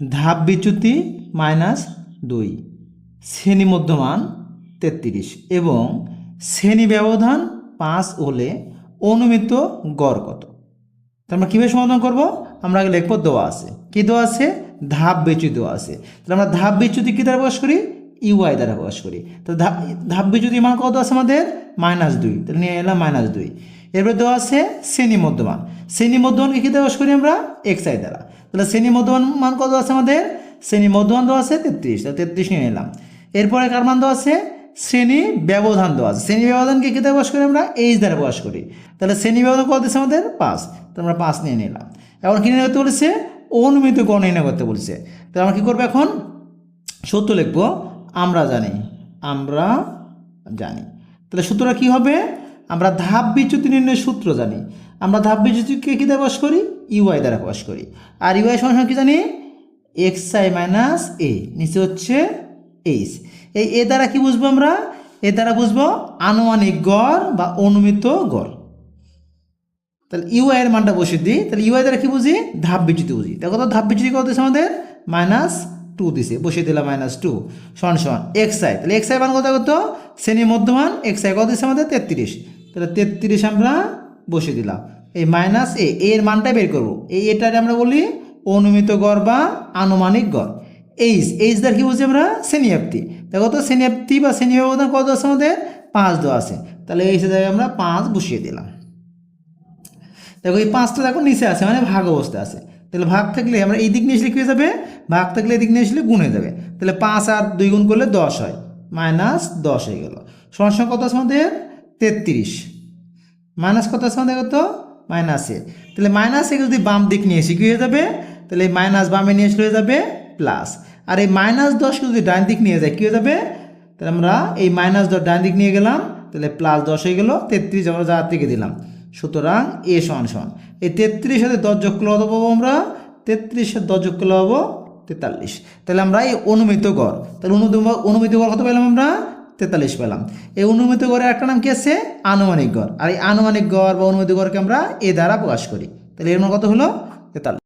ধাপ বিচ্যুতি -2, শ্রেণী মধ্যমান 33 এবং শ্রেণী ব্যবধান 5 হলে অনুমিত গড় কত? তো আমরা কীভাবে সমাধান করব? আমরা আগে লিখব দেওয়া আছে, কি দেওয়া আছে? ধাপ বিচ্যুতি দেওয়া আছে। তাহলে আমরা ধাপ বিচ্যুতি কী দ্বারা প্রকাশ করি? ইউআই দ্বারা প্রকাশ করি। তো ধাপ বিচ্যুতি মান কত আছে আমাদের? -2, তাহলে নিয়ে এলাম -2। এরপরে দেওয়া আছে শ্রেণী মধ্যমান। শ্রেণী মধ্যমানকে কী দ্বারা প্রকাশ করি আমরা? এক্সআই দ্বারা। তাহলে শ্রেণী মধ্যমান মান কত আছে আমাদের? শ্রেণী মধ্যমান দেওয়া আছে 33, তাহলে 33 নিয়ে নিলাম। এরপরে কার মান দেওয়া আছে? শ্রেণী ব্যবধান দেওয়া আছে। শ্রেণী ব্যবধানকে কী দ্বারা প্রকাশ করি আমরা? এইচ দ্বারা প্রকাশ করি। তাহলে শ্রেণী ব্যবধান কত দিচ্ছে আমাদের? 5, তো আমরা 5 নিয়ে নিলাম। এখন কী নির্ণয় করতে বলেছে? অনুমিত গড় নির্ণয় করতে বলেছে। তাহলে আমরা কী করবো এখন? সূত্র লিখবো আমরা জানি। তাহলে সূত্রটা কী হবে? আমরা ধাপ বিচ্যুতি নির্ণয়ের সূত্র জানি। আমরা ধাপ বিচ্যুতিকে কী দ্বারা প্রকাশ করি? ইউআই দ্বারা প্রকাশ করি। আর ইউআই সমান কী জানি? এক্সআই মাইনাস এ, নিচে হচ্ছে এইচ। এই এ দ্বারা কি বুঝবো আমরা? এ দ্বারা বুঝবো আনুমানিক গড় বা অনুমিত গড়। তাহলে ইউআই এর মানটা বসিয়ে দিই। তাহলে ইউআই দ্বারা কি বুঝি? ধাপ বিচ্যুতি বুঝি। দেখো তো ধাপ বিচ্যুতি কত দিচ্ছে আমাদের? -2 দিছে, বসিয়ে দিলাম -2 সমান এক্সআই। তাহলে এক্সআই মান কত? শ্রেণী মধ্যমান এক্সআই কত দিচ্ছে আমাদের? 33। তাহলে 33 আমরা বসিয়ে দিলাম। এই মাইনাস এ এর মানটা বের করবো। এই এটারে আমরা বলি অনুমিত গড় বা আনুমানিক গড়। এইচ দ্বারা কি বুঝি আমরা? শ্রেণীব্যাপ্তি। দেখো তো শ্রেণীব্যাপ্তি বা শ্রেণী ব্যবধান কত আছে আমাদের? 5 দেওয়া আছে। তাহলে এইচ জায়গায় আমরা 5 বসিয়ে দিলাম। দেখো এই 5টা দেখো নিচে আছে, মানে ভাগ অবস্থায় আছে। তাহলে ভাগ থাকলে আমরা এই দিক নিয়ে আসলে কী হয়ে যাবে? ভাগ থাকলে এই দিক নিয়ে আসলে গুণ হয়ে যাবে। তাহলে 5 আর 2 গুণ করলে 10 হয়, -10 হয়ে গেল। সমান কত আছে আমাদের? 33। মাইনাস কত আছে আমাদের? কত? -এ। তাহলে -এ যদি বাম দিক নিয়ে এসে কী হয়ে যাবে? তাহলে এই মাইনাস বামে নিয়ে আসলে হয়ে যাবে প্লাস। আর এই -10কে যদি ডান দিক নিয়ে যায় কী হয়ে যাবে? তাহলে আমরা এই -10 ডান দিক নিয়ে গেলাম, তাহলে +10 হয়ে গেল। 33 আমরা যা থেকে দিলাম। সুতরাং এ সমান এই 33 সাথে 10 যোগ করলে কত পাবো আমরা? 33 সাথে 10 যোগ করলে পাবো 43। তাহলে আমরা এই অনুমিত গড়, তাহলে অনুমিত গড় কত পেলাম আমরা? 43 পেলাম। এই অনুমিত গড়ের একটা নাম কি আছে? আনুমানিক গড়। আর এই আনুমানিক গড় বা অনুমিত গড়কে আমরা এ দ্বারা প্রকাশ করি। তাহলে এর মান কত হলো? 43।